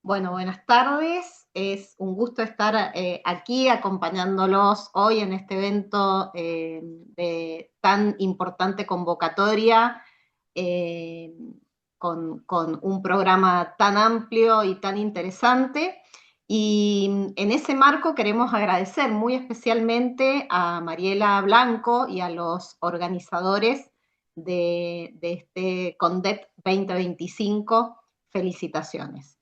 Bueno, buenas tardes. Es un gusto estar aquí acompañándolos hoy en este evento de tan importante convocatoria, eh, con un programa tan amplio y tan interesante. Y en ese marco queremos agradecer muy especialmente a Mariela Blanco y a los organizadores de este CONDET 2025. Felicitaciones.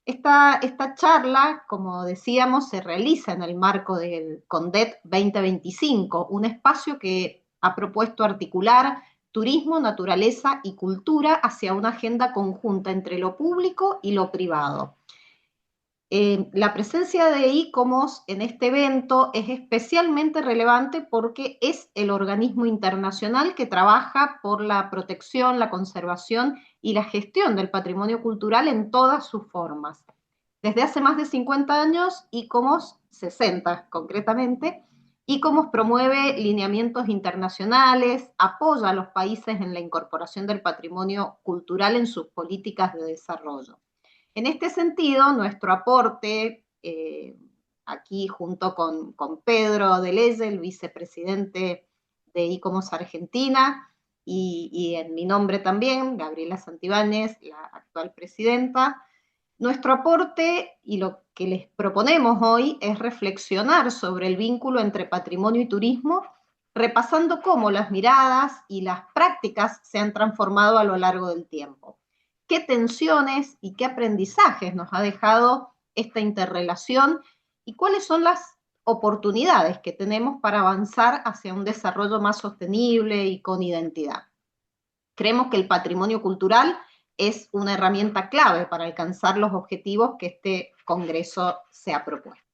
Esta charla, como decíamos, se realiza en el marco del CONDET 2025, un espacio que ha propuesto articular turismo, naturaleza y cultura hacia una agenda conjunta entre lo público y lo privado. La presencia de ICOMOS en este evento es especialmente relevante porque es el organismo internacional que trabaja por la protección, la conservación y la gestión del patrimonio cultural en todas sus formas. Desde hace más de 50 años, ICOMOS, 60 concretamente, ICOMOS promueve lineamientos internacionales, apoya a los países en la incorporación del patrimonio cultural en sus políticas de desarrollo. En este sentido, nuestro aporte, aquí junto con Pedro Deleye, el vicepresidente de ICOMOS Argentina, y en mi nombre también, Gabriela Santibáñez, la actual presidenta, nuestro aporte y lo que les proponemos hoy es reflexionar sobre el vínculo entre patrimonio y turismo, repasando cómo las miradas y las prácticas se han transformado a lo largo del tiempo. ¿Qué tensiones y qué aprendizajes nos ha dejado esta interrelación y cuáles son las oportunidades que tenemos para avanzar hacia un desarrollo más sostenible y con identidad? Creemos que el patrimonio cultural es una herramienta clave para alcanzar los objetivos que este Congreso se ha propuesto.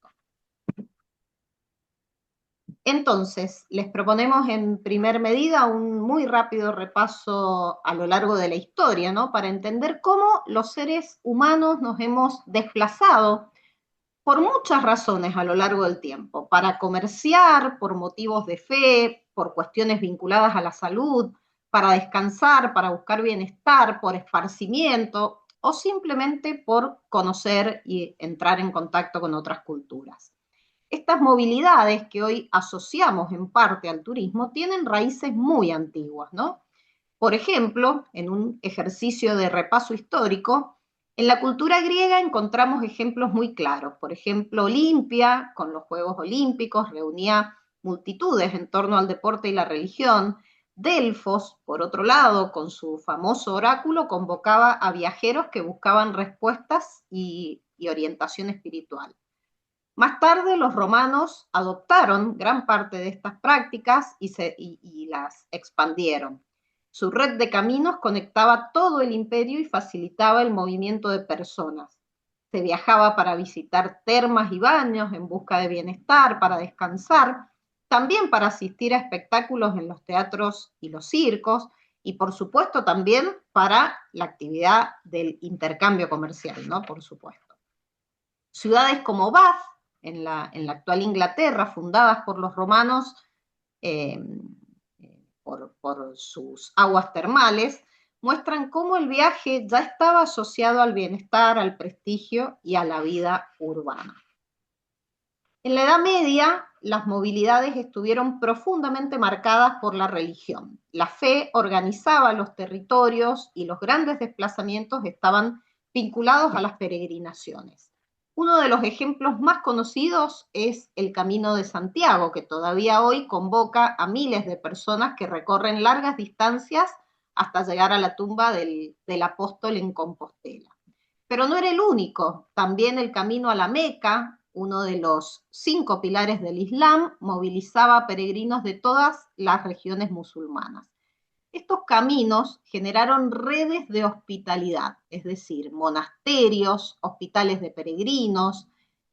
Entonces, les proponemos en primer medida un muy rápido repaso a lo largo de la historia, ¿no? Para entender cómo los seres humanos nos hemos desplazado por muchas razones a lo largo del tiempo, para comerciar, por motivos de fe, por cuestiones vinculadas a la salud, para descansar, para buscar bienestar, por esparcimiento o simplemente por conocer y entrar en contacto con otras culturas. Estas movilidades que hoy asociamos en parte al turismo tienen raíces muy antiguas, ¿no? Por ejemplo, en un ejercicio de repaso histórico, en la cultura griega encontramos ejemplos muy claros. Por ejemplo, Olimpia, con los Juegos Olímpicos, reunía multitudes en torno al deporte y la religión. Delfos, por otro lado, con su famoso oráculo, convocaba a viajeros que buscaban respuestas y orientación espiritual. Más tarde, los romanos adoptaron gran parte de estas prácticas y las expandieron. Su red de caminos conectaba todo el imperio y facilitaba el movimiento de personas. Se viajaba para visitar termas y baños en busca de bienestar, para descansar, también para asistir a espectáculos en los teatros y los circos, y por supuesto también para la actividad del intercambio comercial, ¿no? Por supuesto. Ciudades como Bath, en la actual Inglaterra, fundadas por los romanos, eh, por sus aguas termales, muestran cómo el viaje ya estaba asociado al bienestar, al prestigio y a la vida urbana. En la Edad Media, las movilidades estuvieron profundamente marcadas por la religión. La fe organizaba los territorios y los grandes desplazamientos estaban vinculados a las peregrinaciones. Uno de los ejemplos más conocidos es el Camino de Santiago, que todavía hoy convoca a miles de personas que recorren largas distancias hasta llegar a la tumba del apóstol en Compostela. Pero no era el único, también el camino a la Meca, uno de los 5 pilares del Islam, movilizaba a peregrinos de todas las regiones musulmanas. Estos caminos generaron redes de hospitalidad, es decir, monasterios, hospitales de peregrinos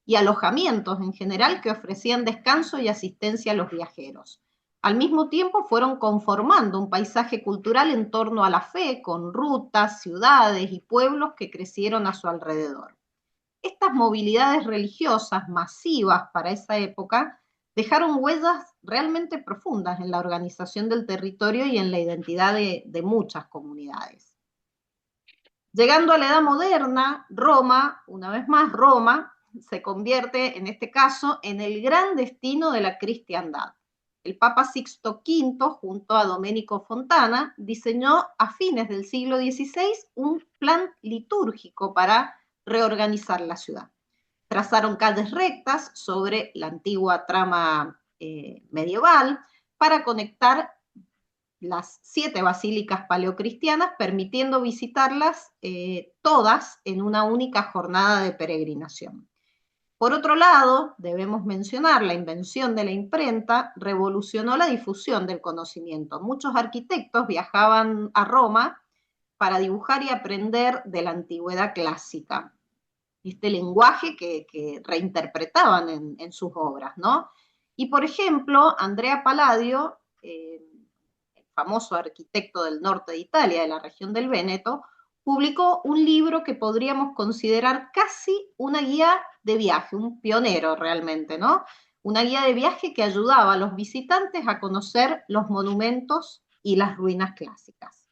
y alojamientos en general que ofrecían descanso y asistencia a los viajeros. Al mismo tiempo fueron conformando un paisaje cultural en torno a la fe, con rutas, ciudades y pueblos que crecieron a su alrededor. Estas movilidades religiosas masivas para esa época dejaron huellas realmente profundas en la organización del territorio y en la identidad de muchas comunidades. Llegando a la Edad Moderna, Roma, una vez más, Roma se convierte, en este caso, en el gran destino de la cristiandad. El Papa Sixto V, junto a Domenico Fontana, diseñó a fines del siglo XVI un plan litúrgico para reorganizar la ciudad. Trazaron calles rectas sobre la antigua trama medieval para conectar las 7 basílicas paleocristianas, permitiendo visitarlas todas en una única jornada de peregrinación. Por otro lado, debemos mencionar la invención de la imprenta revolucionó la difusión del conocimiento. Muchos arquitectos viajaban a Roma para dibujar y aprender de la antigüedad clásica, este lenguaje que reinterpretaban en sus obras, ¿no? Y por ejemplo, Andrea Palladio, famoso arquitecto del norte de Italia, de la región del Véneto, publicó un libro que podríamos considerar casi una guía de viaje, un pionero realmente, ¿no? Una guía de viaje que ayudaba a los visitantes a conocer los monumentos y las ruinas clásicas.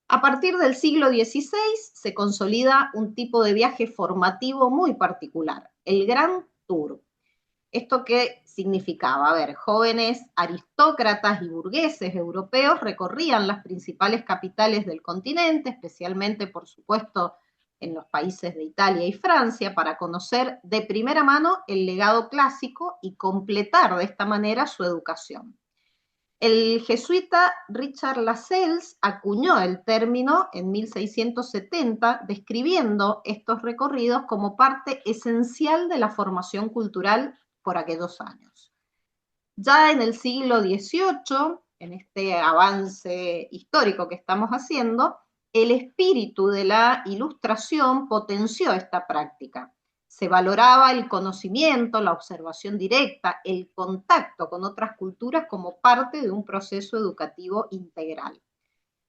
A partir del siglo XVI se consolida un tipo de viaje formativo muy particular, el Grand Tour. ¿Esto qué significaba? A ver, jóvenes aristócratas y burgueses europeos recorrían las principales capitales del continente, especialmente, por supuesto, en los países de Italia y Francia, para conocer de primera mano el legado clásico y completar de esta manera su educación. El jesuita Richard Lascelles acuñó el término en 1670, describiendo estos recorridos como parte esencial de la formación cultural por aquellos años. Ya en el siglo XVIII, en este avance histórico que estamos haciendo, el espíritu de la Ilustración potenció esta práctica. Se valoraba el conocimiento, la observación directa, el contacto con otras culturas como parte de un proceso educativo integral.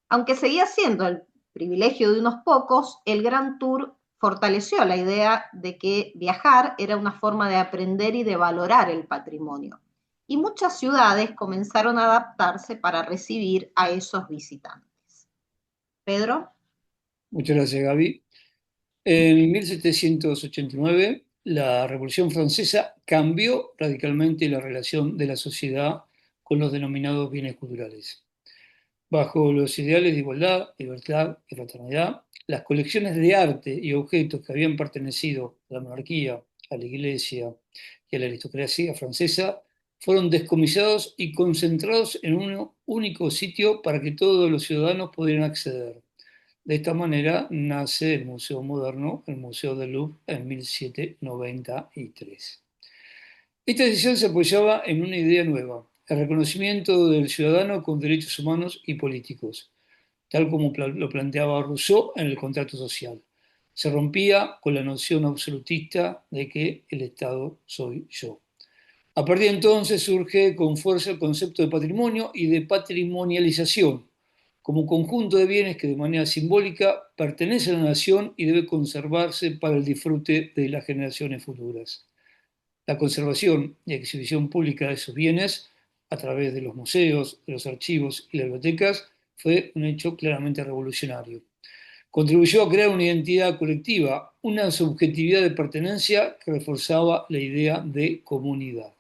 Aunque seguía siendo el privilegio de unos pocos, el Grand Tour fortaleció la idea de que viajar era una forma de aprender y de valorar el patrimonio. Y muchas ciudades comenzaron a adaptarse para recibir a esos visitantes. Pedro. Muchas gracias, Gaby. En 1789, la Revolución Francesa cambió radicalmente la relación de la sociedad con los denominados bienes culturales. Bajo los ideales de igualdad, libertad y fraternidad, las colecciones de arte y objetos que habían pertenecido a la monarquía, a la iglesia y a la aristocracia francesa fueron descomisados y concentrados en un único sitio para que todos los ciudadanos pudieran acceder. De esta manera nace el Museo Moderno, el Museo del Louvre, en 1793. Esta decisión se apoyaba en una idea nueva, el reconocimiento del ciudadano con derechos humanos y políticos, tal como lo planteaba Rousseau en el contrato social. Se rompía con la noción absolutista de que el Estado soy yo. A partir de entonces surge con fuerza el concepto de patrimonio y de patrimonialización, como conjunto de bienes que de manera simbólica pertenece a la nación y debe conservarse para el disfrute de las generaciones futuras. La conservación y exhibición pública de esos bienes, a través de los museos, de los archivos y las bibliotecas, fue un hecho claramente revolucionario. Contribuyó a crear una identidad colectiva, una subjetividad de pertenencia que reforzaba la idea de comunidad.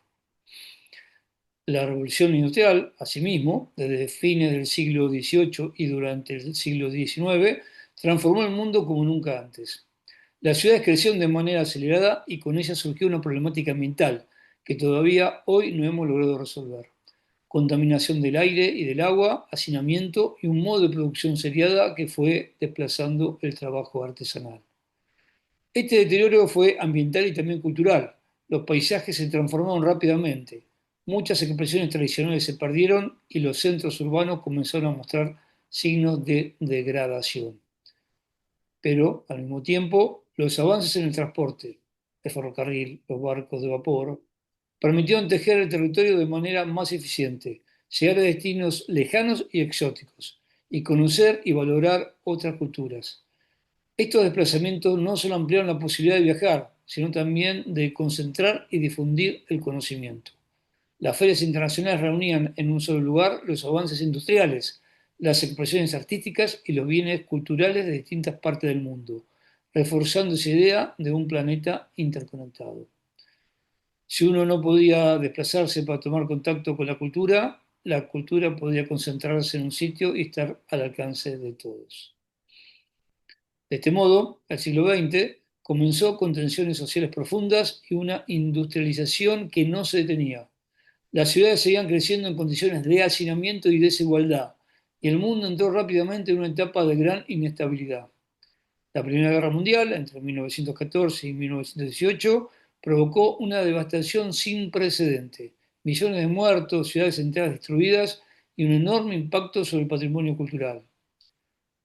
La revolución industrial, asimismo, desde fines del siglo XVIII y durante el siglo XIX, transformó el mundo como nunca antes. Las ciudades crecieron de manera acelerada y con ellas surgió una problemática ambiental que todavía hoy no hemos logrado resolver. Contaminación del aire y del agua, hacinamiento y un modo de producción seriada que fue desplazando el trabajo artesanal. Este deterioro fue ambiental y también cultural. Los paisajes se transformaron rápidamente. Muchas expresiones tradicionales se perdieron y los centros urbanos comenzaron a mostrar signos de degradación. Pero, al mismo tiempo, los avances en el transporte, el ferrocarril, los barcos de vapor, permitieron tejer el territorio de manera más eficiente, llegar a destinos lejanos y exóticos, y conocer y valorar otras culturas. Estos desplazamientos no solo ampliaron la posibilidad de viajar, sino también de concentrar y difundir el conocimiento. Las ferias internacionales reunían en un solo lugar los avances industriales, las expresiones artísticas y los bienes culturales de distintas partes del mundo, reforzando esa idea de un planeta interconectado. Si uno no podía desplazarse para tomar contacto con la cultura podía concentrarse en un sitio y estar al alcance de todos. De este modo, el siglo XX comenzó con tensiones sociales profundas y una industrialización que no se detenía. Las ciudades seguían creciendo en condiciones de hacinamiento y desigualdad, y el mundo entró rápidamente en una etapa de gran inestabilidad. La Primera Guerra Mundial, entre 1914 y 1918, provocó una devastación sin precedente, millones de muertos, ciudades enteras destruidas y un enorme impacto sobre el patrimonio cultural.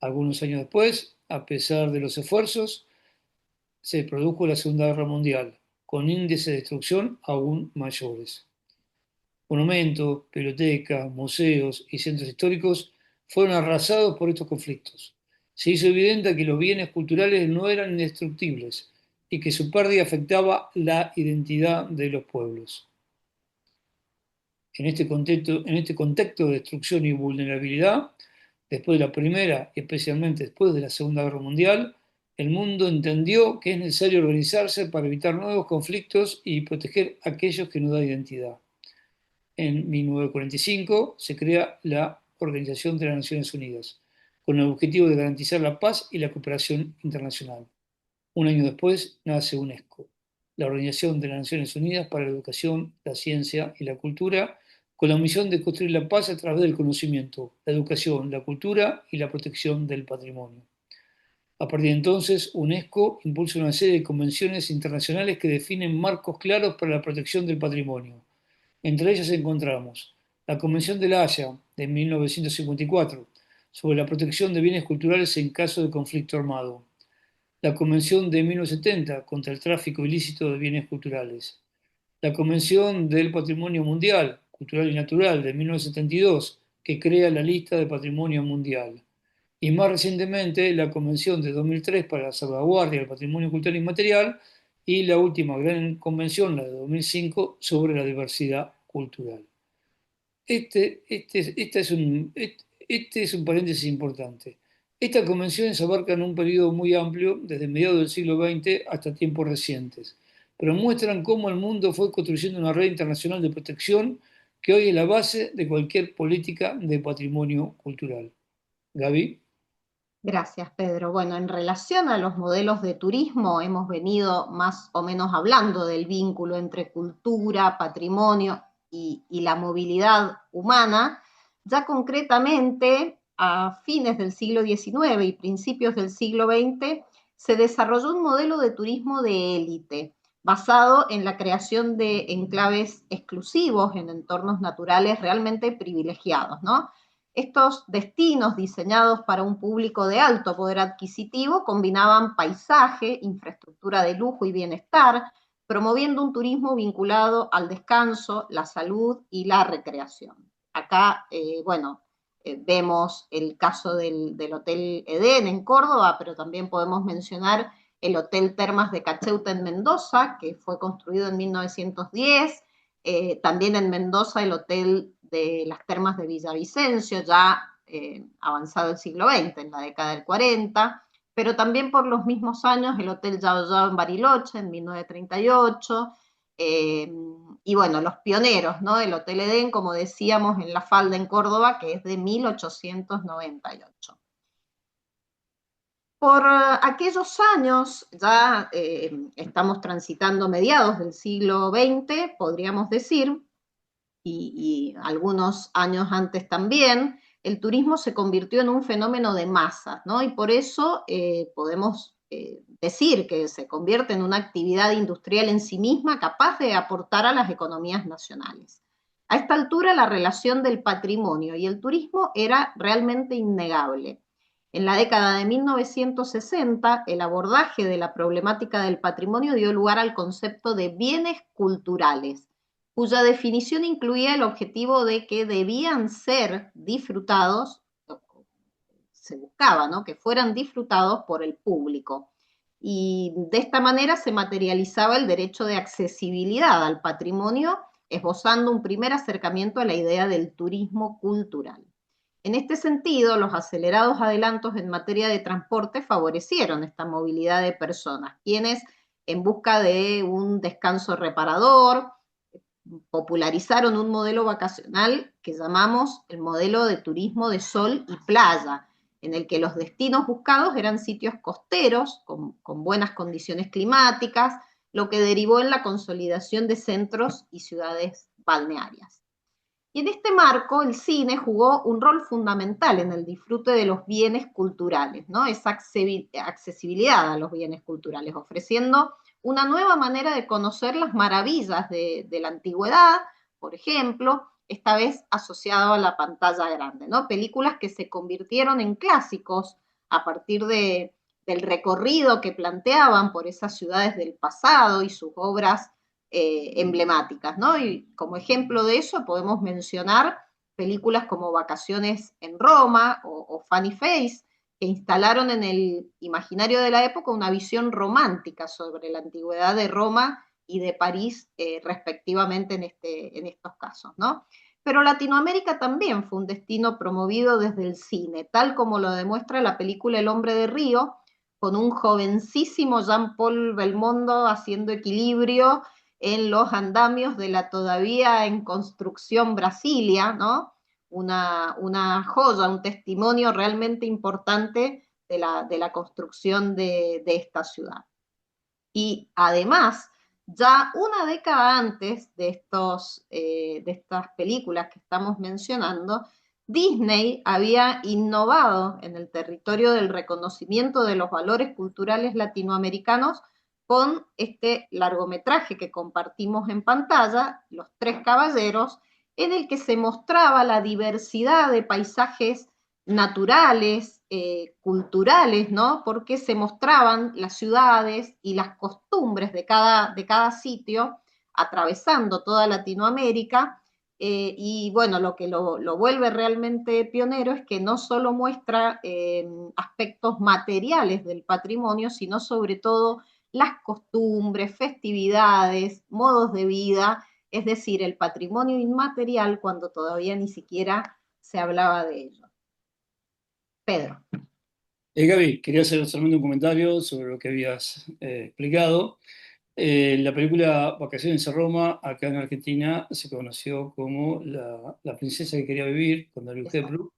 Algunos años después, a pesar de los esfuerzos, se produjo la Segunda Guerra Mundial, con índices de destrucción aún mayores. Monumentos, bibliotecas, museos y centros históricos fueron arrasados por estos conflictos. Se hizo evidente que los bienes culturales no eran indestructibles y que su pérdida afectaba la identidad de los pueblos. En este contexto de destrucción y vulnerabilidad, después de la Primera y especialmente después de la Segunda Guerra Mundial, el mundo entendió que es necesario organizarse para evitar nuevos conflictos y proteger a aquellos que nos dan identidad. En 1945 se crea la Organización de las Naciones Unidas, con el objetivo de garantizar la paz y la cooperación internacional. Un año después nace UNESCO, la Organización de las Naciones Unidas para la Educación, la Ciencia y la Cultura, con la misión de construir la paz a través del conocimiento, la educación, la cultura y la protección del patrimonio. A partir de entonces, UNESCO impulsa una serie de convenciones internacionales que definen marcos claros para la protección del patrimonio. Entre ellas encontramos la Convención de La Haya de 1954 sobre la protección de bienes culturales en caso de conflicto armado, la Convención de 1970 contra el tráfico ilícito de bienes culturales, la Convención del Patrimonio Mundial, Cultural y Natural de 1972, que crea la lista de Patrimonio Mundial, y más recientemente la Convención de 2003 para la salvaguardia del patrimonio cultural inmaterial y la última gran convención, la de 2005, sobre la diversidad cultural. Este es un paréntesis importante. Estas convenciones abarcan un periodo muy amplio, desde mediados del siglo XX hasta tiempos recientes, pero muestran cómo el mundo fue construyendo una red internacional de protección que hoy es la base de cualquier política de patrimonio cultural. Gaby. Gracias, Pedro. Bueno, en relación a los modelos de turismo, hemos venido más o menos hablando del vínculo entre cultura, patrimonio y la movilidad humana. Ya concretamente, a fines del siglo XIX y principios del siglo XX, se desarrolló un modelo de turismo de élite, basado en la creación de enclaves exclusivos en entornos naturales realmente privilegiados, ¿no? Estos destinos diseñados para un público de alto poder adquisitivo combinaban paisaje, infraestructura de lujo y bienestar, promoviendo un turismo vinculado al descanso, la salud y la recreación. Acá, vemos el caso del Hotel Edén en Córdoba, pero también podemos mencionar el Hotel Termas de Cacheuta en Mendoza, que fue construido en 1910, también en Mendoza el Hotel de las Termas de Villavicencio, ya avanzado el siglo XX, en la década del 40, pero también por los mismos años el Hotel Yao Yao en Bariloche en 1938, y bueno, los pioneros, ¿no? El Hotel Edén, como decíamos, en La Falda, en Córdoba, que es de 1898. Por aquellos años, ya estamos transitando mediados del siglo XX, podríamos decir, y algunos años antes también, el turismo se convirtió en un fenómeno de masas, ¿no? Y por eso podemos decir que se convierte en una actividad industrial en sí misma capaz de aportar a las economías nacionales. A esta altura la relación del patrimonio y el turismo era realmente innegable. En la década de 1960, el abordaje de la problemática del patrimonio dio lugar al concepto de bienes culturales, cuya definición incluía el objetivo de que debían ser disfrutados, se buscaba, ¿no? Que fueran disfrutados por el público. Y de esta manera se materializaba el derecho de accesibilidad al patrimonio, esbozando un primer acercamiento a la idea del turismo cultural. En este sentido, los acelerados adelantos en materia de transporte favorecieron esta movilidad de personas, quienes en busca de un descanso reparador, popularizaron un modelo vacacional que llamamos el modelo de turismo de sol y playa, en el que los destinos buscados eran sitios costeros, con buenas condiciones climáticas, lo que derivó en la consolidación de centros y ciudades balnearias. Y en este marco, el cine jugó un rol fundamental en el disfrute de los bienes culturales, ¿no? Esa accesibilidad a los bienes culturales, ofreciendo una nueva manera de conocer las maravillas de la antigüedad, por ejemplo, esta vez asociado a la pantalla grande, ¿no? Películas que se convirtieron en clásicos a partir del recorrido que planteaban por esas ciudades del pasado y sus obras emblemáticas, ¿no? Y como ejemplo de eso podemos mencionar películas como Vacaciones en Roma o Funny Face, que instalaron en el imaginario de la época una visión romántica sobre la antigüedad de Roma y de París, respectivamente en estos casos, ¿no? Pero Latinoamérica también fue un destino promovido desde el cine, tal como lo demuestra la película El hombre de Río, con un jovencísimo Jean-Paul Belmondo haciendo equilibrio en los andamios de la todavía en construcción Brasilia, ¿no? Una joya, un testimonio realmente importante de la construcción de esta ciudad. Y además, ya una década antes de estas películas que estamos mencionando, Disney había innovado en el territorio del reconocimiento de los valores culturales latinoamericanos con este largometraje que compartimos en pantalla, Los Tres Caballeros, en el que se mostraba la diversidad de paisajes naturales, culturales, ¿no? Porque se mostraban las ciudades y las costumbres de cada sitio, atravesando toda Latinoamérica. Y bueno, lo que lo vuelve realmente pionero es que no solo muestra aspectos materiales del patrimonio, sino sobre todo las costumbres, festividades, modos de vida, es decir, el patrimonio inmaterial cuando todavía ni siquiera se hablaba de ello. Pedro. Gaby, quería hacer solamente un comentario sobre lo que habías explicado. La película Vacaciones a Roma, acá en Argentina, se conoció como La princesa que quería vivir, con Darío Exacto. Hepburn.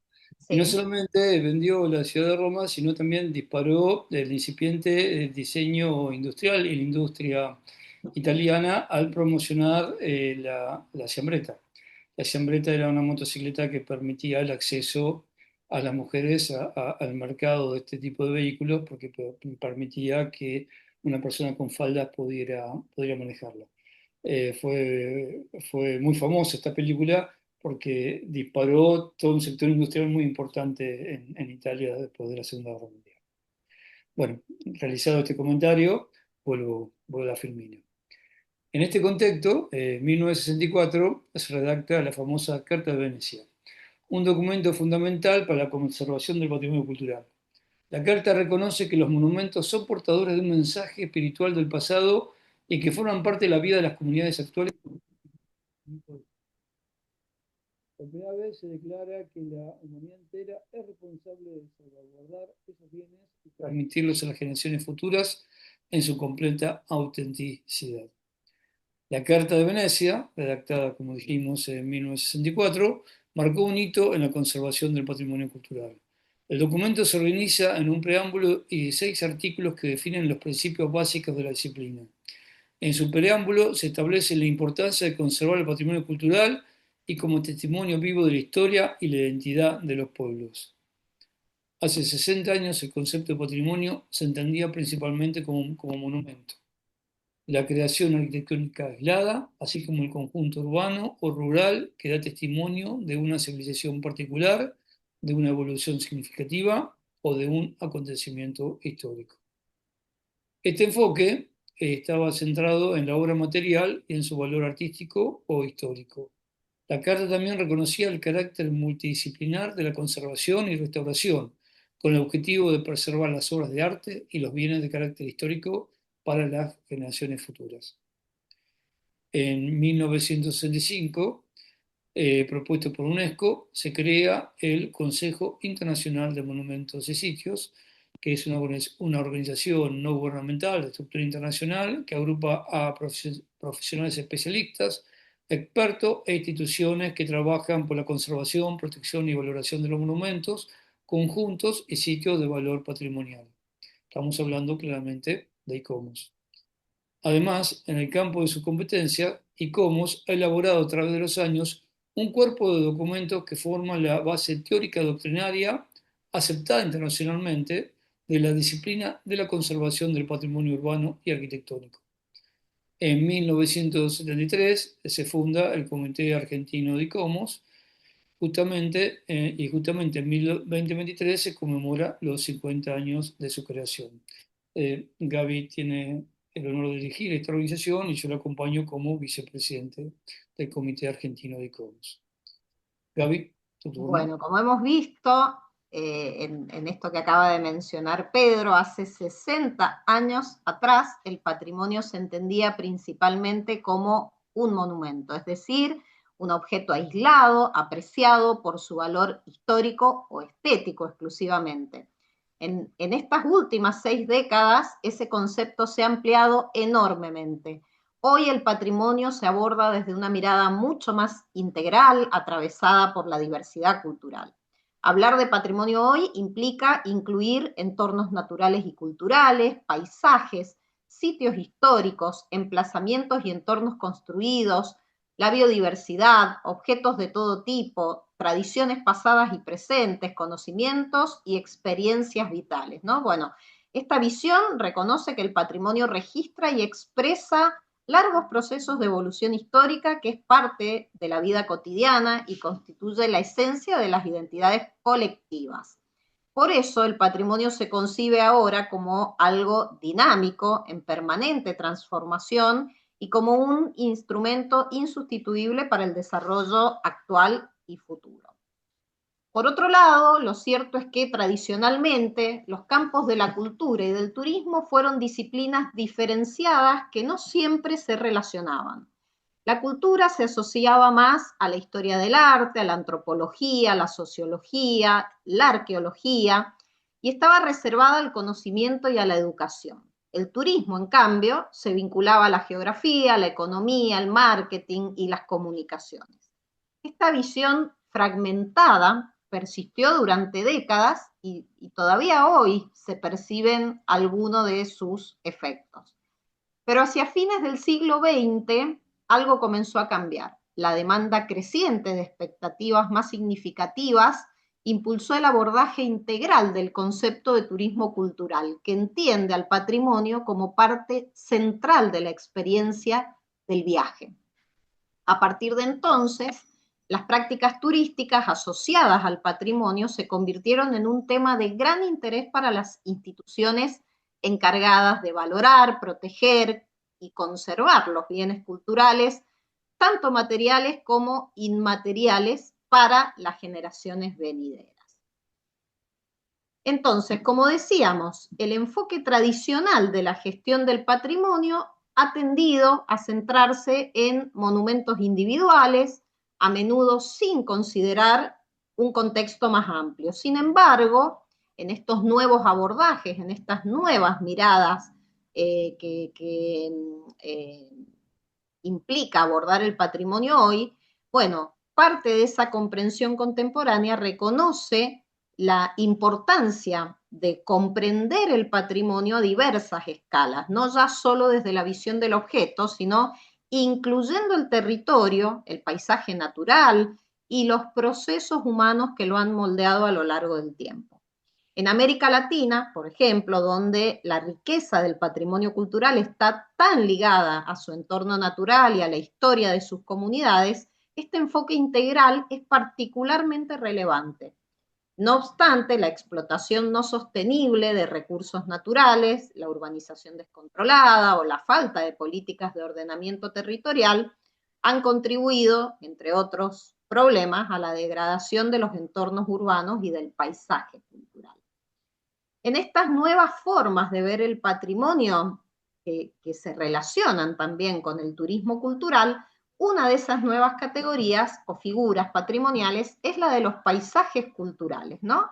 Y no Sí, solamente vendió la ciudad de Roma, sino también disparó el incipiente diseño industrial y la industria italiana al promocionar la Ciambretta. La Ciambretta era una motocicleta que permitía el acceso a las mujeres al mercado de este tipo de vehículos porque permitía que una persona con faldas pudiera manejarla. Fue muy famosa esta película porque disparó todo un sector industrial muy importante en Italia después de la Segunda Guerra Mundial. Bueno, realizado este comentario, vuelvo a Firmino. En este contexto, en 1964 se redacta la famosa Carta de Venecia, un documento fundamental para la conservación del patrimonio cultural. La carta reconoce que los monumentos son portadores de un mensaje espiritual del pasado y que forman parte de la vida de las comunidades actuales. Por primera vez se declara que la humanidad entera es responsable de salvaguardar esos bienes y transmitirlos a las generaciones futuras en su completa autenticidad. La Carta de Venecia, redactada, como dijimos, en 1964, marcó un hito en la conservación del patrimonio cultural. El documento se organiza en un preámbulo y 6 artículos que definen los principios básicos de la disciplina. En su preámbulo se establece la importancia de conservar el patrimonio cultural y como testimonio vivo de la historia y la identidad de los pueblos. Hace 60 años el concepto de patrimonio se entendía principalmente como monumento, la creación arquitectónica aislada, así como el conjunto urbano o rural que da testimonio de una civilización particular, de una evolución significativa o de un acontecimiento histórico. Este enfoque estaba centrado en la obra material y en su valor artístico o histórico. La Carta también reconocía el carácter multidisciplinar de la conservación y restauración, con el objetivo de preservar las obras de arte y los bienes de carácter histórico para las generaciones futuras. En 1965 propuesto por UNESCO, se crea el Consejo Internacional de Monumentos y Sitios, que es una organización no gubernamental de estructura internacional que agrupa a profesionales especialistas, expertos e instituciones que trabajan por la conservación, protección y valoración de los monumentos, conjuntos y sitios de valor patrimonial. Estamos hablando claramente de ICOMOS. Además, en el campo de su competencia, ICOMOS ha elaborado a través de los años un cuerpo de documentos que forman la base teórica doctrinaria aceptada internacionalmente de la disciplina de la conservación del patrimonio urbano y arquitectónico. En 1973 se funda el Comité Argentino de ICOMOS, y justamente en 2023 se conmemora los 50 años de su creación. Gaby tiene el honor de dirigir esta organización y yo la acompaño como vicepresidente del Comité Argentino de ICOMOS. Gaby, tu turno. Bueno, como hemos visto en esto que acaba de mencionar Pedro, hace 60 años atrás el patrimonio se entendía principalmente como un monumento, es decir, un objeto aislado, apreciado por su valor histórico o estético exclusivamente. En estas últimas 6 décadas ese concepto se ha ampliado enormemente. Hoy el patrimonio se aborda desde una mirada mucho más integral, atravesada por la diversidad cultural. Hablar de patrimonio hoy implica incluir entornos naturales y culturales, paisajes, sitios históricos, emplazamientos y entornos construidos, la biodiversidad, objetos de todo tipo, tradiciones pasadas y presentes, conocimientos y experiencias vitales, ¿no? Bueno, esta visión reconoce que el patrimonio registra y expresa largos procesos de evolución histórica que es parte de la vida cotidiana y constituye la esencia de las identidades colectivas. Por eso el patrimonio se concibe ahora como algo dinámico, en permanente transformación y como un instrumento insustituible para el desarrollo actual y futuro. Por otro lado, lo cierto es que tradicionalmente los campos de la cultura y del turismo fueron disciplinas diferenciadas que no siempre se relacionaban. La cultura se asociaba más a la historia del arte, a la antropología, a la sociología, la arqueología, y estaba reservada al conocimiento y a la educación. El turismo, en cambio, se vinculaba a la geografía, a la economía, al marketing y las comunicaciones. Esta visión fragmentada persistió durante décadas y todavía hoy se perciben algunos de sus efectos. Pero hacia fines del siglo XX algo comenzó a cambiar. La demanda creciente de expectativas más significativas impulsó el abordaje integral del concepto de turismo cultural, que entiende al patrimonio como parte central de la experiencia del viaje. A partir de entonces, las prácticas turísticas asociadas al patrimonio se convirtieron en un tema de gran interés para las instituciones encargadas de valorar, proteger y conservar los bienes culturales, tanto materiales como inmateriales, para las generaciones venideras. Entonces, como decíamos, el enfoque tradicional de la gestión del patrimonio ha tendido a centrarse en monumentos individuales, a menudo sin considerar un contexto más amplio. Sin embargo, en estos nuevos abordajes, en estas nuevas miradas que implica abordar el patrimonio hoy, bueno, parte de esa comprensión contemporánea reconoce la importancia de comprender el patrimonio a diversas escalas, no ya solo desde la visión del objeto, sino incluyendo el territorio, el paisaje natural y los procesos humanos que lo han moldeado a lo largo del tiempo. En América Latina, por ejemplo, donde la riqueza del patrimonio cultural está tan ligada a su entorno natural y a la historia de sus comunidades, este enfoque integral es particularmente relevante. No obstante, la explotación no sostenible de recursos naturales, la urbanización descontrolada o la falta de políticas de ordenamiento territorial han contribuido, entre otros problemas, a la degradación de los entornos urbanos y del paisaje cultural. En estas nuevas formas de ver el patrimonio que se relacionan también con el turismo cultural, una de esas nuevas categorías o figuras patrimoniales es la de los paisajes culturales, ¿no?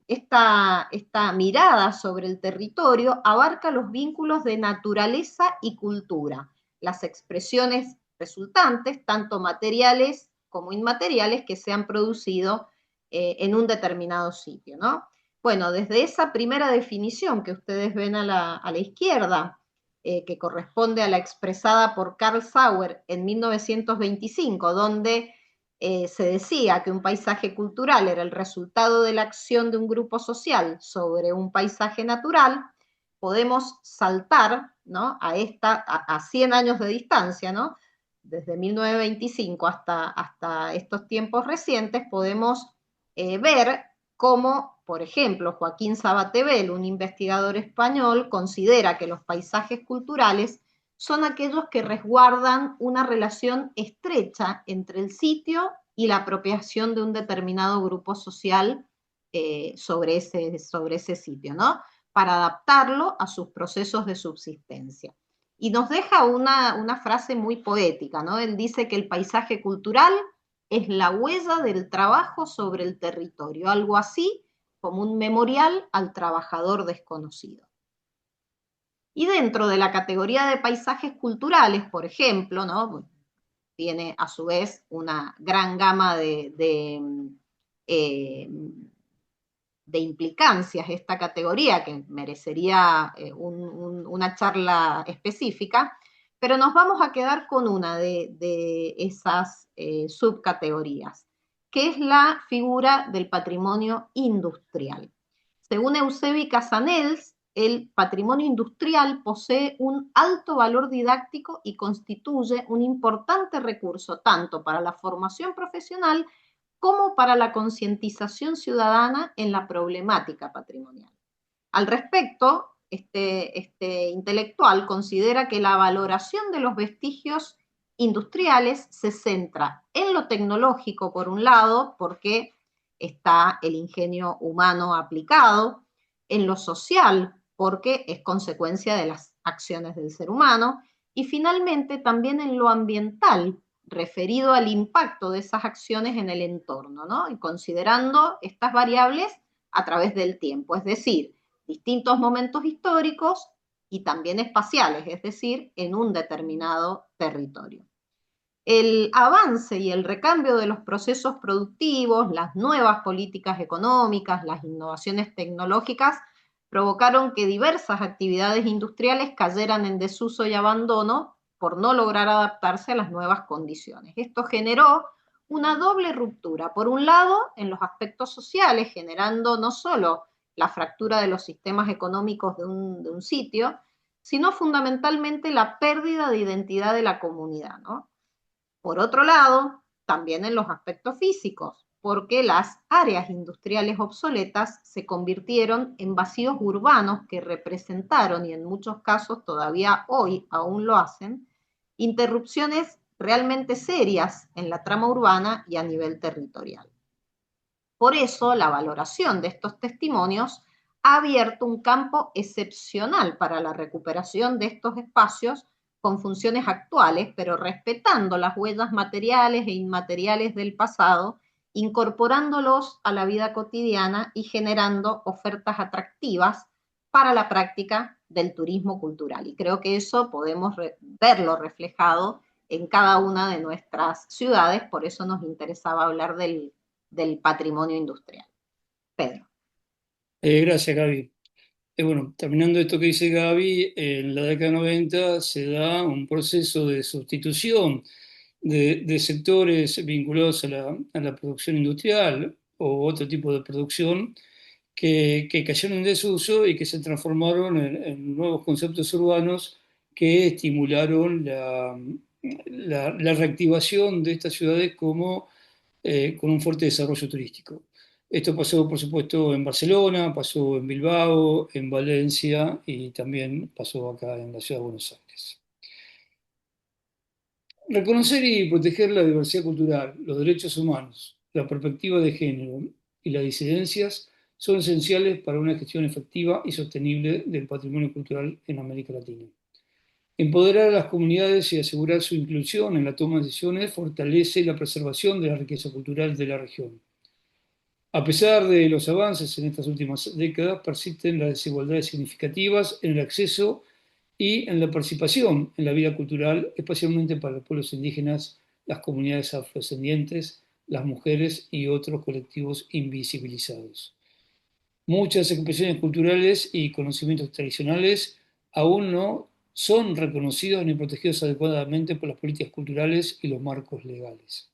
Esta mirada sobre el territorio abarca los vínculos de naturaleza y cultura, las expresiones resultantes, tanto materiales como inmateriales, que se han producido en un determinado sitio, ¿no? Bueno, desde esa primera definición que ustedes ven a la izquierda, que corresponde a la expresada por Karl Sauer en 1925, donde se decía que un paisaje cultural era el resultado de la acción de un grupo social sobre un paisaje natural, podemos saltar, ¿no?, a 100 años de distancia, ¿no? Desde 1925 hasta estos tiempos recientes, podemos ver cómo, por ejemplo, Joaquín Sabatebel, un investigador español, considera que los paisajes culturales son aquellos que resguardan una relación estrecha entre el sitio y la apropiación de un determinado grupo social sobre ese sitio, ¿no? Para adaptarlo a sus procesos de subsistencia. Y nos deja una frase muy poética, ¿no? Él dice que el paisaje cultural es la huella del trabajo sobre el territorio, algo así como un memorial al trabajador desconocido. Y dentro de la categoría de paisajes culturales, por ejemplo, ¿no?, tiene a su vez una gran gama de implicancias esta categoría, que merecería una charla específica, pero nos vamos a quedar con una de esas subcategorías, que es la figura del patrimonio industrial. Según Eusebi Casanels, el patrimonio industrial posee un alto valor didáctico y constituye un importante recurso tanto para la formación profesional como para la concientización ciudadana en la problemática patrimonial. Al respecto, este intelectual considera que la valoración de los vestigios industriales se centra en lo tecnológico, por un lado, porque está el ingenio humano aplicado, en lo social, porque es consecuencia de las acciones del ser humano, y finalmente también en lo ambiental, referido al impacto de esas acciones en el entorno, ¿no? Y considerando estas variables a través del tiempo, es decir, distintos momentos históricos y también espaciales, es decir, en un determinado territorio. El avance y el recambio de los procesos productivos, las nuevas políticas económicas, las innovaciones tecnológicas, provocaron que diversas actividades industriales cayeran en desuso y abandono por no lograr adaptarse a las nuevas condiciones. Esto generó una doble ruptura. Por un lado, en los aspectos sociales, generando no solo la fractura de los sistemas económicos de un sitio, sino fundamentalmente la pérdida de identidad de la comunidad, ¿no? Por otro lado, también en los aspectos físicos, porque las áreas industriales obsoletas se convirtieron en vacíos urbanos que representaron, y en muchos casos todavía hoy aún lo hacen, interrupciones realmente serias en la trama urbana y a nivel territorial. Por eso, la valoración de estos testimonios ha abierto un campo excepcional para la recuperación de estos espacios con funciones actuales, pero respetando las huellas materiales e inmateriales del pasado, incorporándolos a la vida cotidiana y generando ofertas atractivas para la práctica del turismo cultural. Y creo que eso podemos verlo reflejado en cada una de nuestras ciudades, por eso nos interesaba hablar del patrimonio industrial. Pedro. Gracias, Gaby. Bueno, terminando esto que dice Gaby, en la década de 90 se da un proceso de sustitución de sectores vinculados a la producción industrial o otro tipo de producción que cayeron en desuso y que se transformaron en nuevos conceptos urbanos que estimularon la reactivación de estas ciudades como con un fuerte desarrollo turístico. Esto pasó, por supuesto, en Barcelona, pasó en Bilbao, en Valencia y también pasó acá en la ciudad de Buenos Aires. Reconocer y proteger la diversidad cultural, los derechos humanos, la perspectiva de género y las disidencias son esenciales para una gestión efectiva y sostenible del patrimonio cultural en América Latina. Empoderar a las comunidades y asegurar su inclusión en la toma de decisiones fortalece la preservación de la riqueza cultural de la región. A pesar de los avances en estas últimas décadas, persisten las desigualdades significativas en el acceso y en la participación en la vida cultural, especialmente para los pueblos indígenas, las comunidades afrodescendientes, las mujeres y otros colectivos invisibilizados. Muchas expresiones culturales y conocimientos tradicionales aún no son reconocidos ni protegidos adecuadamente por las políticas culturales y los marcos legales.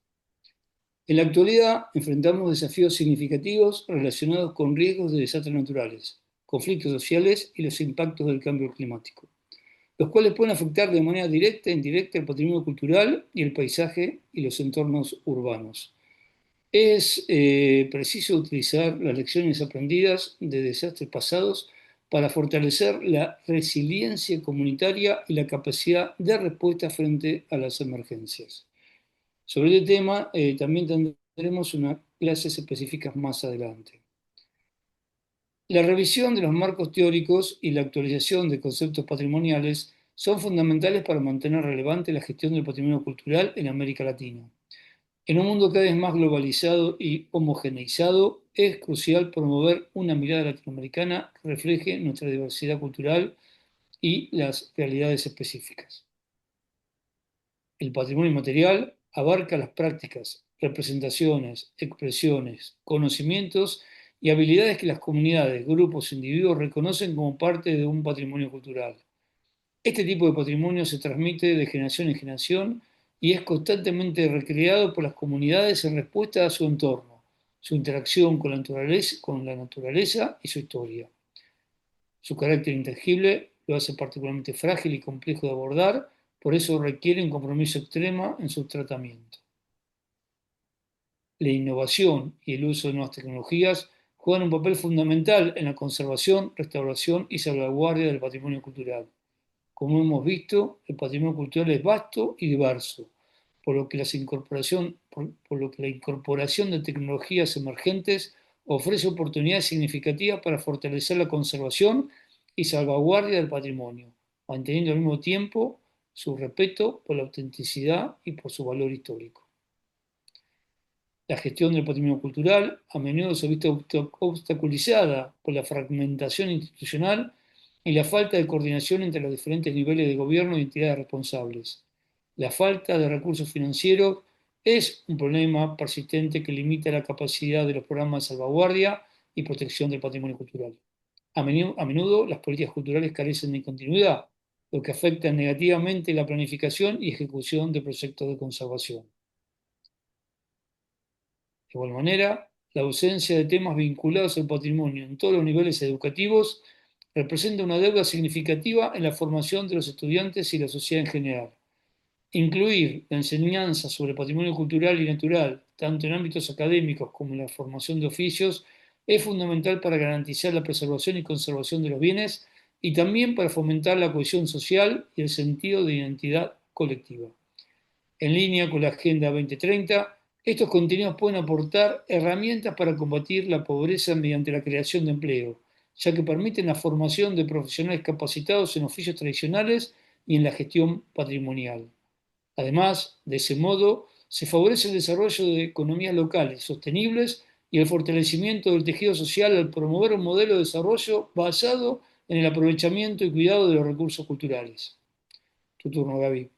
En la actualidad enfrentamos desafíos significativos relacionados con riesgos de desastres naturales, conflictos sociales y los impactos del cambio climático, los cuales pueden afectar de manera directa e indirecta el patrimonio cultural y el paisaje y los entornos urbanos. Es preciso utilizar las lecciones aprendidas de desastres pasados para fortalecer la resiliencia comunitaria y la capacidad de respuesta frente a las emergencias. Sobre este tema también tendremos unas clases específicas más adelante. La revisión de los marcos teóricos y la actualización de conceptos patrimoniales son fundamentales para mantener relevante la gestión del patrimonio cultural en América Latina. En un mundo cada vez más globalizado y homogeneizado, es crucial promover una mirada latinoamericana que refleje nuestra diversidad cultural y las realidades específicas. El patrimonio inmaterial abarca las prácticas, representaciones, expresiones, conocimientos y habilidades que las comunidades, grupos e individuos reconocen como parte de un patrimonio cultural. Este tipo de patrimonio se transmite de generación en generación y es constantemente recreado por las comunidades en respuesta a su entorno, su interacción con la naturaleza y su historia. Su carácter intangible lo hace particularmente frágil y complejo de abordar, por eso requiere un compromiso extremo en su tratamiento. La innovación y el uso de nuevas tecnologías juegan un papel fundamental en la conservación, restauración y salvaguardia del patrimonio cultural. Como hemos visto, el patrimonio cultural es vasto y diverso, por lo que la incorporación de tecnologías emergentes ofrece oportunidades significativas para fortalecer la conservación y salvaguardia del patrimonio, manteniendo al mismo tiempo su respeto por la autenticidad y por su valor histórico. La gestión del patrimonio cultural a menudo se ha visto obstaculizada por la fragmentación institucional y la falta de coordinación entre los diferentes niveles de gobierno y entidades responsables. La falta de recursos financieros es un problema persistente que limita la capacidad de los programas de salvaguardia y protección del patrimonio cultural. A menudo las políticas culturales carecen de continuidad, lo que afecta negativamente la planificación y ejecución de proyectos de conservación. De igual manera, la ausencia de temas vinculados al patrimonio en todos los niveles educativos representa una deuda significativa en la formación de los estudiantes y la sociedad en general. Incluir la enseñanza sobre patrimonio cultural y natural, tanto en ámbitos académicos como en la formación de oficios, es fundamental para garantizar la preservación y conservación de los bienes y también para fomentar la cohesión social y el sentido de identidad colectiva. En línea con la Agenda 2030, estos contenidos pueden aportar herramientas para combatir la pobreza mediante la creación de empleo, ya que permiten la formación de profesionales capacitados en oficios tradicionales y en la gestión patrimonial. Además, de ese modo, se favorece el desarrollo de economías locales sostenibles y el fortalecimiento del tejido social al promover un modelo de desarrollo basado en el aprovechamiento y cuidado de los recursos culturales. Tu turno, Gaby.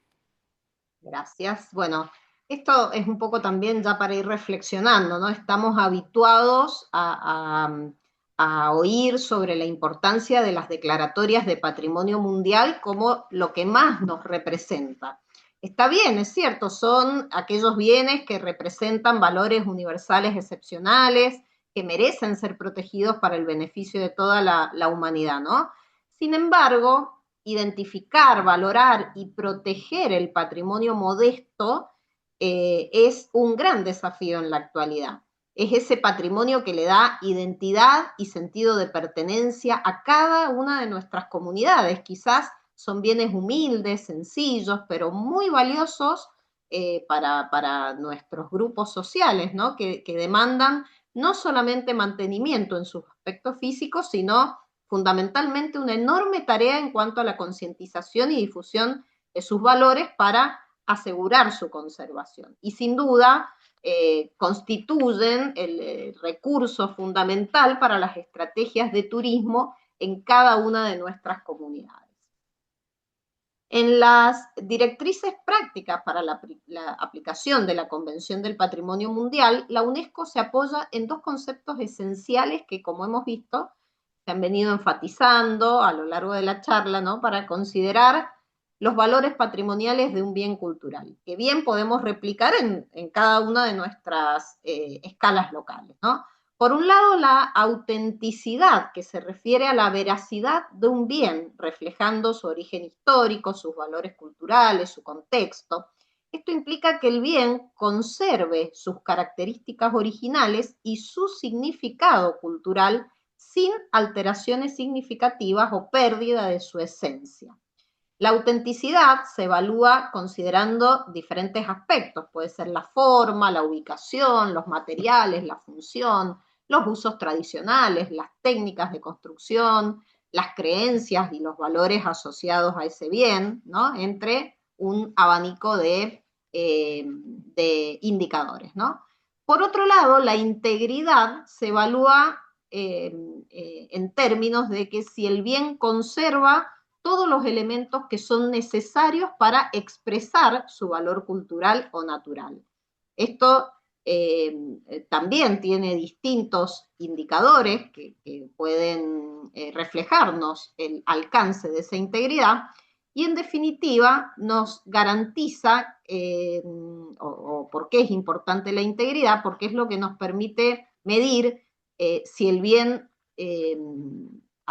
Gracias. Bueno, esto es un poco también ya para ir reflexionando, ¿no? Estamos habituados a oír sobre la importancia de las declaratorias de patrimonio mundial como lo que más nos representa. Está bien, es cierto, son aquellos bienes que representan valores universales excepcionales, que merecen ser protegidos para el beneficio de toda la humanidad, ¿no? Sin embargo, identificar, valorar y proteger el patrimonio modesto es un gran desafío en la actualidad. Es ese patrimonio que le da identidad y sentido de pertenencia a cada una de nuestras comunidades. Quizás son bienes humildes, sencillos, pero muy valiosos para nuestros grupos sociales, ¿no? Que demandan no solamente mantenimiento en sus aspectos físicos, sino fundamentalmente una enorme tarea en cuanto a la concientización y difusión de sus valores para asegurar su conservación. Y sin duda constituyen el recurso fundamental para las estrategias de turismo en cada una de nuestras comunidades. En las directrices prácticas para la aplicación de la Convención del Patrimonio Mundial, la UNESCO se apoya en dos conceptos esenciales que, como hemos visto, se han venido enfatizando a lo largo de la charla, ¿no? Para considerar los valores patrimoniales de un bien cultural, que bien podemos replicar en cada una de nuestras escalas locales, ¿no? Por un lado, la autenticidad, que se refiere a la veracidad de un bien, reflejando su origen histórico, sus valores culturales, su contexto. Esto implica que el bien conserve sus características originales y su significado cultural sin alteraciones significativas o pérdida de su esencia. La autenticidad se evalúa considerando diferentes aspectos, puede ser la forma, la ubicación, los materiales, la función, los usos tradicionales, las técnicas de construcción, las creencias y los valores asociados a ese bien, ¿no? Entre un abanico de indicadores, ¿no? Por otro lado, la integridad se evalúa en términos de que si el bien conserva todos los elementos que son necesarios para expresar su valor cultural o natural. Esto también tiene distintos indicadores que pueden reflejarnos el alcance de esa integridad y en definitiva nos garantiza, o por qué es importante la integridad, porque es lo que nos permite medir si el bien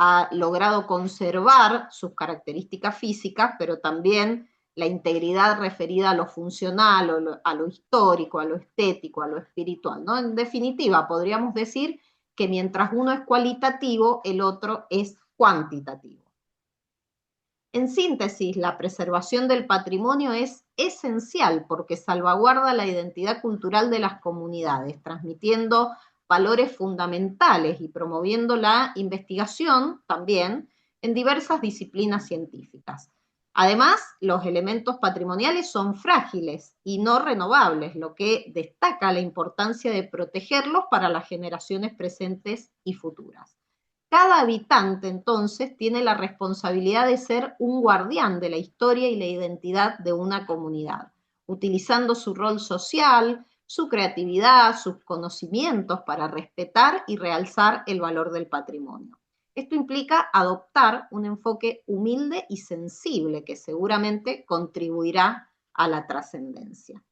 ha logrado conservar sus características físicas, pero también la integridad referida a lo funcional, a lo histórico, a lo estético, a lo espiritual, ¿no? En definitiva, podríamos decir que mientras uno es cualitativo, el otro es cuantitativo. En síntesis, la preservación del patrimonio es esencial porque salvaguarda la identidad cultural de las comunidades, transmitiendo valores fundamentales y promoviendo la investigación también en diversas disciplinas científicas. Además, los elementos patrimoniales son frágiles y no renovables, lo que destaca la importancia de protegerlos para las generaciones presentes y futuras. Cada habitante, entonces, tiene la responsabilidad de ser un guardián de la historia y la identidad de una comunidad, utilizando su rol social, su creatividad, sus conocimientos para respetar y realzar el valor del patrimonio. Esto implica adoptar un enfoque humilde y sensible que seguramente contribuirá a la trascendencia.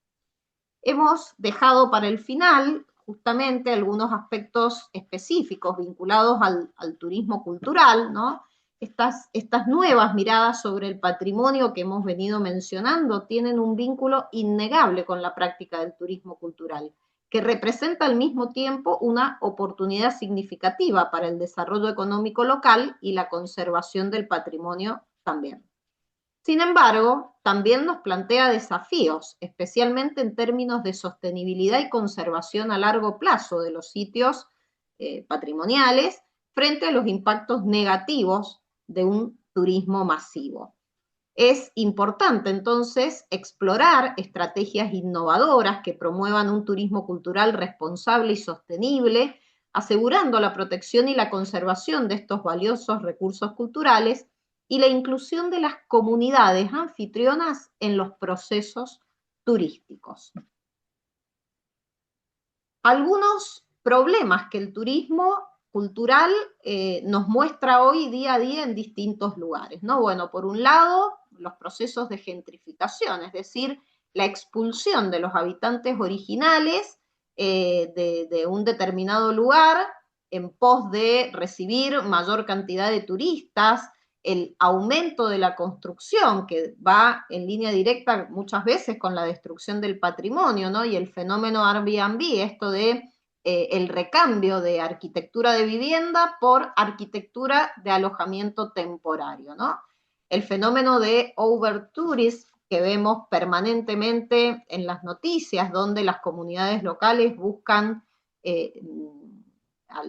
Hemos dejado para el final justamente algunos aspectos específicos vinculados al turismo cultural, ¿no? Estas nuevas miradas sobre el patrimonio que hemos venido mencionando tienen un vínculo innegable con la práctica del turismo cultural, que representa al mismo tiempo una oportunidad significativa para el desarrollo económico local y la conservación del patrimonio también. Sin embargo, también nos plantea desafíos, especialmente en términos de sostenibilidad y conservación a largo plazo de los sitios patrimoniales frente a los impactos negativos de un turismo masivo. Es importante entonces explorar estrategias innovadoras que promuevan un turismo cultural responsable y sostenible, asegurando la protección y la conservación de estos valiosos recursos culturales y la inclusión de las comunidades anfitrionas en los procesos turísticos. Algunos problemas que el turismo cultural nos muestra hoy día a día en distintos lugares, ¿no? Bueno, por un lado, los procesos de gentrificación, es decir, la expulsión de los habitantes originales de un determinado lugar en pos de recibir mayor cantidad de turistas, el aumento de la construcción que va en línea directa muchas veces con la destrucción del patrimonio, ¿no? Y el fenómeno Airbnb, esto de el recambio de arquitectura de vivienda por arquitectura de alojamiento temporario, ¿no? El fenómeno de overtourism que vemos permanentemente en las noticias, donde las comunidades locales buscan,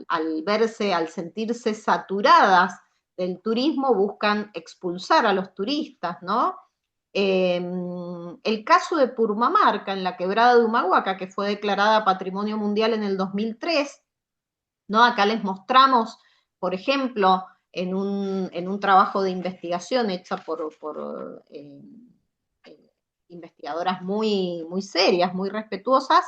al sentirse saturadas del turismo buscan expulsar a los turistas, ¿no? El caso de Purmamarca, en la quebrada de Humahuaca, que fue declarada Patrimonio Mundial en el 2003, ¿no? Acá les mostramos, por ejemplo, en un trabajo de investigación hecha por investigadoras muy serias, muy respetuosas,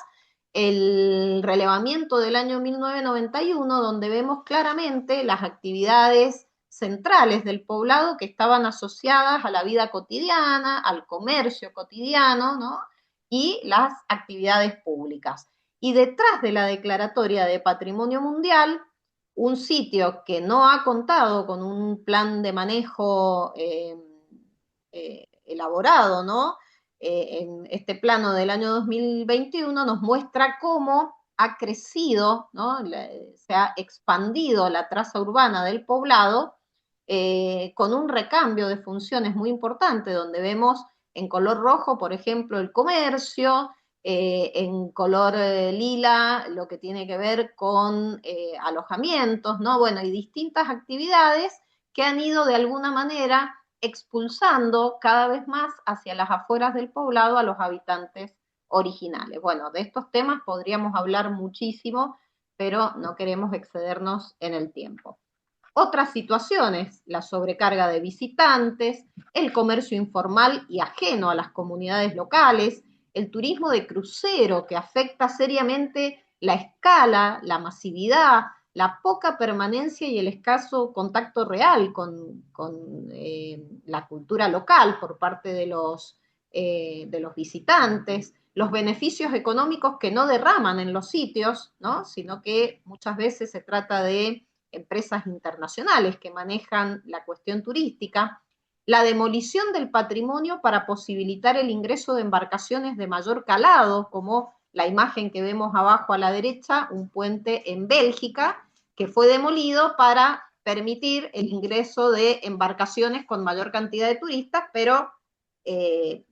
el relevamiento del año 1991, donde vemos claramente las actividades centrales del poblado que estaban asociadas a la vida cotidiana, al comercio cotidiano, ¿no? Y las actividades públicas. Y detrás de la declaratoria de Patrimonio Mundial, un sitio que no ha contado con un plan de manejo elaborado, ¿no? En este plano del año 2021 nos muestra cómo ha crecido, ¿no? Se ha expandido la traza urbana del poblado con un recambio de funciones muy importante, donde vemos en color rojo, por ejemplo, el comercio, en color lila lo que tiene que ver con alojamientos, ¿no? Bueno, y distintas actividades que han ido de alguna manera expulsando cada vez más hacia las afueras del poblado a los habitantes originales. Bueno, de estos temas podríamos hablar muchísimo, pero no queremos excedernos en el tiempo. Otras situaciones, la sobrecarga de visitantes, el comercio informal y ajeno a las comunidades locales, el turismo de crucero que afecta seriamente la escala, la masividad, la poca permanencia y el escaso contacto real con la cultura local por parte de los visitantes, los beneficios económicos que no derraman en los sitios, ¿no? Sino que muchas veces se trata de empresas internacionales que manejan la cuestión turística, la demolición del patrimonio para posibilitar el ingreso de embarcaciones de mayor calado, como la imagen que vemos abajo a la derecha, un puente en Bélgica, que fue demolido para permitir el ingreso de embarcaciones con mayor cantidad de turistas, pero que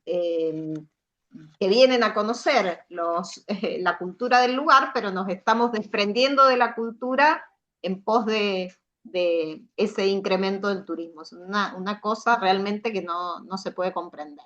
vienen a conocer la cultura del lugar, pero nos estamos desprendiendo de la cultura en pos de ese incremento del turismo. Es una cosa realmente que no se puede comprender.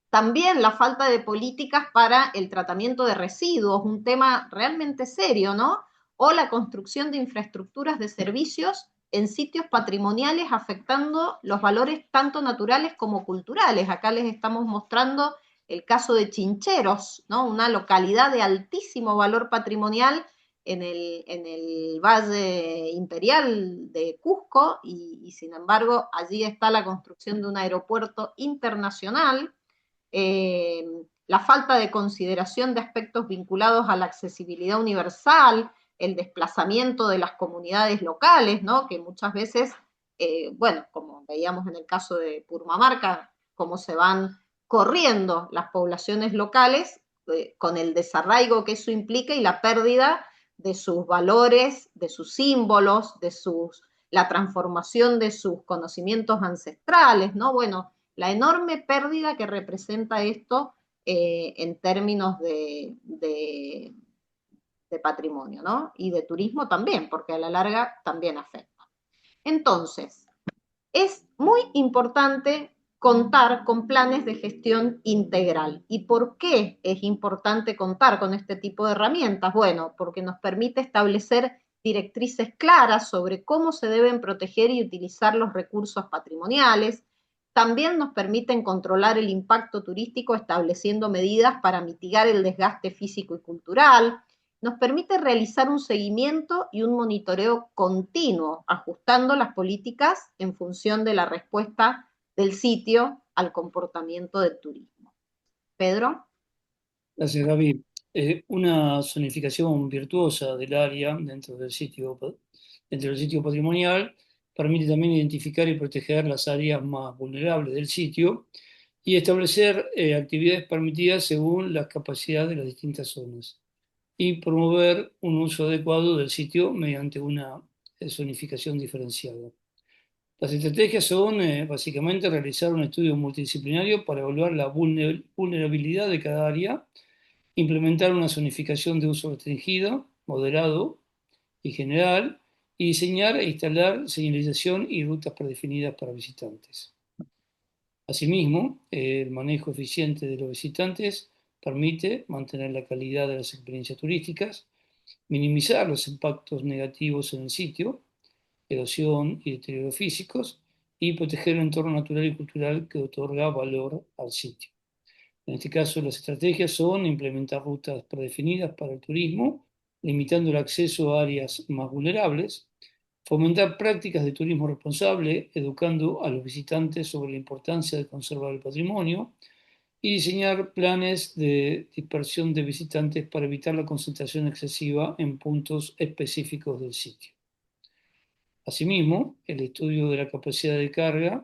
También la falta de políticas para el tratamiento de residuos, un tema realmente serio, ¿no? O la construcción de infraestructuras de servicios en sitios patrimoniales afectando los valores tanto naturales como culturales. Acá les estamos mostrando el caso de Chincheros, ¿no? Una localidad de altísimo valor patrimonial en el Valle Imperial de Cusco y sin embargo allí está la construcción de un aeropuerto internacional, la falta de consideración de aspectos vinculados a la accesibilidad universal, el desplazamiento de las comunidades locales, ¿no? Que muchas veces, bueno, como veíamos en el caso de Purmamarca, cómo se van corriendo las poblaciones locales con el desarraigo que eso implica y la pérdida de sus valores, de sus símbolos, la transformación de sus conocimientos ancestrales, ¿no? Bueno, la enorme pérdida que representa esto en términos de patrimonio, ¿no? Y de turismo también, porque a la larga también afecta. Entonces, es muy importante contar con planes de gestión integral. ¿Y por qué es importante contar con este tipo de herramientas? Bueno, porque nos permite establecer directrices claras sobre cómo se deben proteger y utilizar los recursos patrimoniales. También nos permiten controlar el impacto turístico estableciendo medidas para mitigar el desgaste físico y cultural. Nos permite realizar un seguimiento y un monitoreo continuo, ajustando las políticas en función de la respuesta del sitio al comportamiento del turismo. Pedro. Gracias, Gaby. Una zonificación virtuosa del área dentro del sitio patrimonial permite también identificar y proteger las áreas más vulnerables del sitio y establecer actividades permitidas según las capacidades de las distintas zonas y promover un uso adecuado del sitio mediante una zonificación diferenciada. Las estrategias son básicamente realizar un estudio multidisciplinario para evaluar la vulnerabilidad de cada área, implementar una zonificación de uso restringido, moderado y general, y diseñar e instalar señalización y rutas predefinidas para visitantes. Asimismo, el manejo eficiente de los visitantes permite mantener la calidad de las experiencias turísticas, minimizar los impactos negativos en el sitio, erosión y deterioro físicos, y proteger el entorno natural y cultural que otorga valor al sitio. En este caso, las estrategias son implementar rutas predefinidas para el turismo, limitando el acceso a áreas más vulnerables, fomentar prácticas de turismo responsable, educando a los visitantes sobre la importancia de conservar el patrimonio, y diseñar planes de dispersión de visitantes para evitar la concentración excesiva en puntos específicos del sitio. Asimismo, el estudio de la capacidad de carga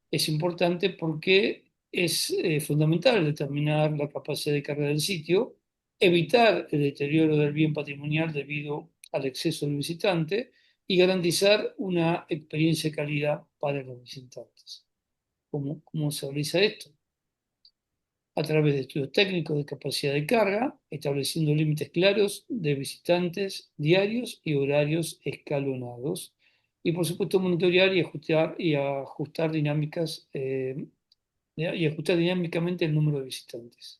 es importante porque es fundamental determinar la capacidad de carga del sitio, evitar el deterioro del bien patrimonial debido al exceso del visitante y garantizar una experiencia de calidad para los visitantes. ¿Cómo se realiza esto? A través de estudios técnicos de capacidad de carga, estableciendo límites claros de visitantes diarios y horarios escalonados, y por supuesto monitorear y ajustar dinámicamente el número de visitantes.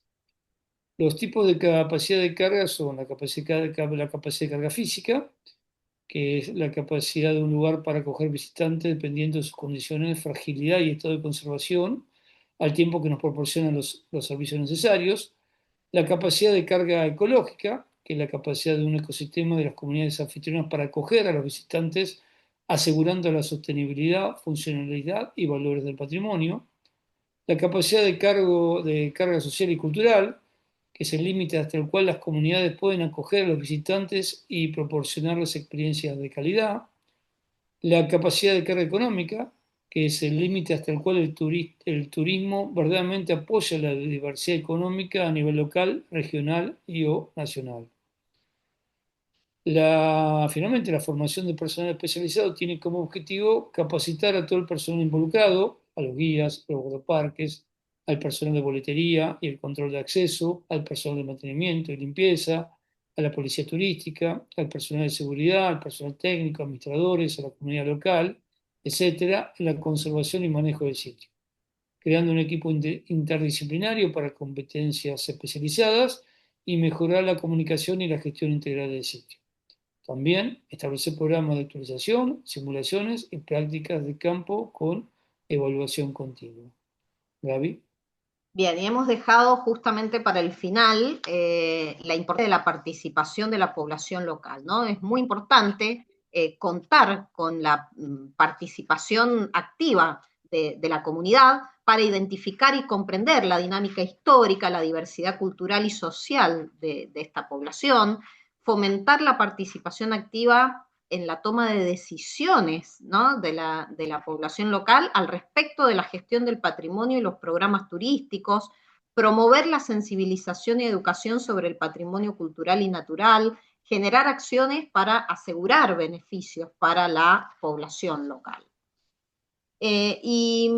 Los tipos de capacidad de carga son la capacidad de carga física, que es la capacidad de un lugar para acoger visitantes dependiendo de sus condiciones de fragilidad y estado de conservación, al tiempo que nos proporcionan los servicios necesarios. La capacidad de carga ecológica, que es la capacidad de un ecosistema de las comunidades anfitrionas para acoger a los visitantes, asegurando la sostenibilidad, funcionalidad y valores del patrimonio. La capacidad de carga social y cultural, que es el límite hasta el cual las comunidades pueden acoger a los visitantes y proporcionarles experiencias de calidad. La capacidad de carga económica, que es el límite hasta el cual el turismo verdaderamente apoya la diversidad económica a nivel local, regional y o nacional. Finalmente, la formación de personal especializado tiene como objetivo capacitar a todo el personal involucrado, a los guías, a los guardaparques, al personal de boletería y el control de acceso, al personal de mantenimiento y limpieza, a la policía turística, al personal de seguridad, al personal técnico, administradores, a la comunidad local, etcétera, en la conservación y manejo del sitio, creando un equipo interdisciplinario para competencias especializadas y mejorar la comunicación y la gestión integral del sitio. También establecer programas de actualización, simulaciones y prácticas de campo con evaluación continua. Gaby. Bien, y hemos dejado justamente para el final la importancia de la participación de la población local, ¿no? Es muy importante contar con la participación activa de la comunidad para identificar y comprender la dinámica histórica, la diversidad cultural y social de esta población, fomentar la participación activa en la toma de decisiones, ¿no?, de la población local al respecto de la gestión del patrimonio y los programas turísticos, promover la sensibilización y educación sobre el patrimonio cultural y natural, generar acciones para asegurar beneficios para la población local. Y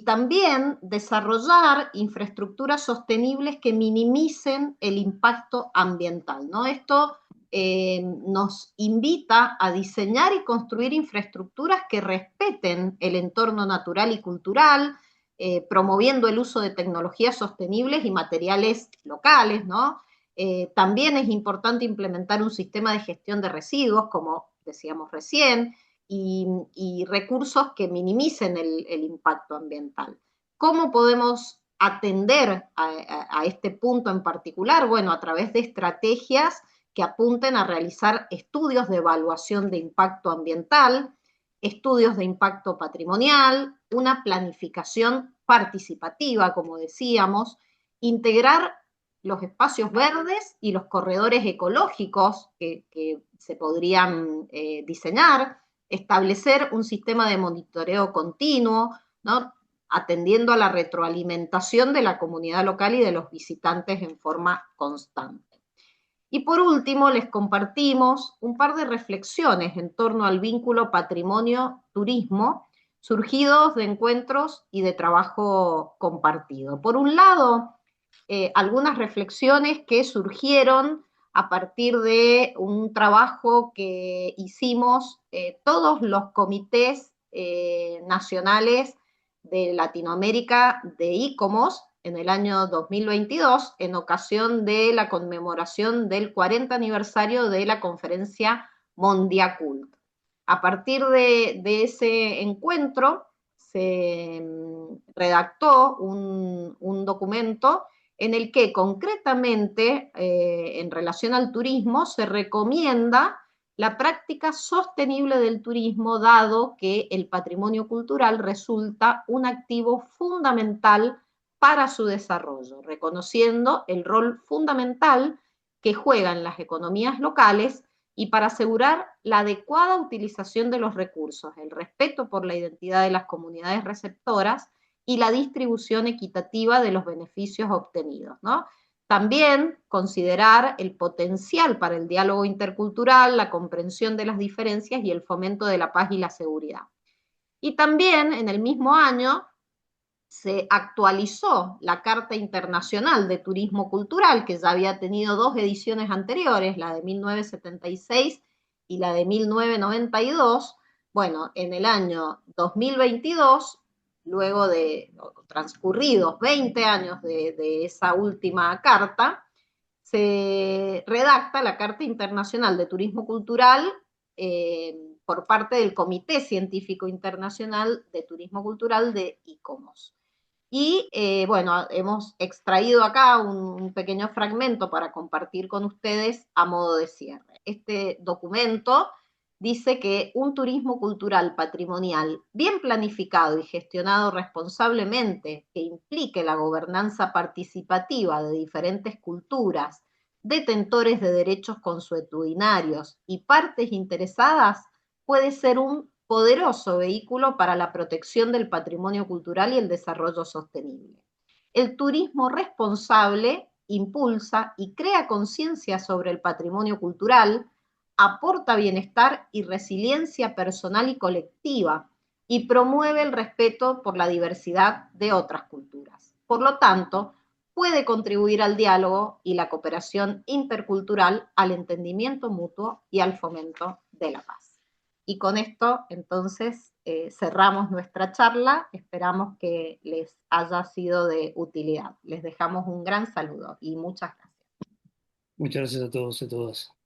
también desarrollar infraestructuras sostenibles que minimicen el impacto ambiental, ¿no? Esto nos invita a diseñar y construir infraestructuras que respeten el entorno natural y cultural, promoviendo el uso de tecnologías sostenibles y materiales locales, ¿no? También es importante implementar un sistema de gestión de residuos, como decíamos recién, y recursos que minimicen el impacto ambiental. ¿Cómo podemos atender a este punto en particular? Bueno, a través de estrategias que apunten a realizar estudios de evaluación de impacto ambiental, estudios de impacto patrimonial, una planificación participativa, como decíamos, integrar los espacios verdes y los corredores ecológicos que se podrían diseñar, establecer un sistema de monitoreo continuo, ¿no?, atendiendo a la retroalimentación de la comunidad local y de los visitantes en forma constante. Y por último, les compartimos un par de reflexiones en torno al vínculo patrimonio-turismo, surgidos de encuentros y de trabajo compartido. Por un lado, algunas reflexiones que surgieron a partir de un trabajo que hicimos todos los comités nacionales de Latinoamérica de ICOMOS en el año 2022, en ocasión de la conmemoración del 40 aniversario de la conferencia Mondiacult. A partir de ese encuentro se redactó un documento en el que concretamente, en relación al turismo, se recomienda la práctica sostenible del turismo, dado que el patrimonio cultural resulta un activo fundamental para su desarrollo, reconociendo el rol fundamental que juegan las economías locales y para asegurar la adecuada utilización de los recursos, el respeto por la identidad de las comunidades receptoras y la distribución equitativa de los beneficios obtenidos, ¿no? También considerar el potencial para el diálogo intercultural, la comprensión de las diferencias y el fomento de la paz y la seguridad. Y también en el mismo año se actualizó la Carta Internacional de Turismo Cultural, que ya había tenido dos ediciones anteriores, la de 1976 y la de 1992. Bueno, en el año 2022, luego de transcurridos 20 años de esa última carta, se redacta la Carta Internacional de Turismo Cultural por parte del Comité Científico Internacional de Turismo Cultural de ICOMOS. Y bueno, hemos extraído acá un pequeño fragmento para compartir con ustedes a modo de cierre. Este documento dice que un turismo cultural patrimonial bien planificado y gestionado responsablemente, que implique la gobernanza participativa de diferentes culturas, detentores de derechos consuetudinarios y partes interesadas, puede ser un poderoso vehículo para la protección del patrimonio cultural y el desarrollo sostenible. El turismo responsable impulsa y crea conciencia sobre el patrimonio cultural, aporta bienestar y resiliencia personal y colectiva y promueve el respeto por la diversidad de otras culturas. Por lo tanto, puede contribuir al diálogo y la cooperación intercultural, al entendimiento mutuo y al fomento de la paz. Y con esto, entonces, cerramos nuestra charla. Esperamos que les haya sido de utilidad. Les dejamos un gran saludo y muchas gracias. Muchas gracias a todos y a todas.